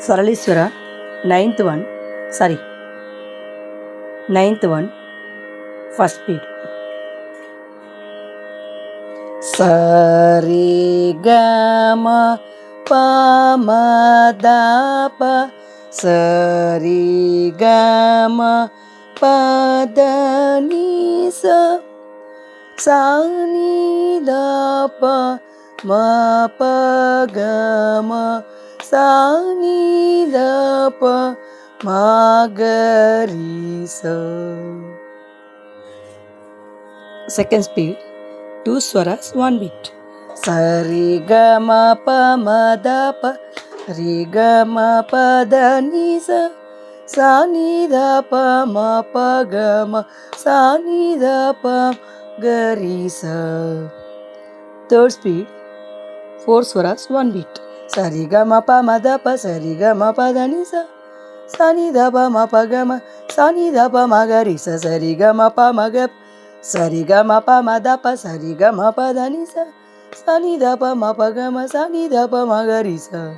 Saralishwara, ninth one, first speed. Sari gama pa ma da pa, sari gama pa da ni sa, sa ni da pa ma pa ga ma, sa ni da pa ma ga ri sa. Second speed, 2 swaras, 1 beat. Sa re ga ma pa ma da pa, re ga ma pa da ni sa ni da pa ma pa ga ma, sa ni da pa ga ri sa. Third speed, 4 swaras, 1 beat. Sa re ga ma pa ma da pa, sa re ga ma pa da ni sa ni da pa ma pa ga ma, sa ni da pa ma ga ri sa, sa re ga ma pa ma ga, sa re ga ma pa ma da pa, sa re ga ma pa da ni sa ni da pa ma pa ga ma, sa ni da pa ma ga ri sa.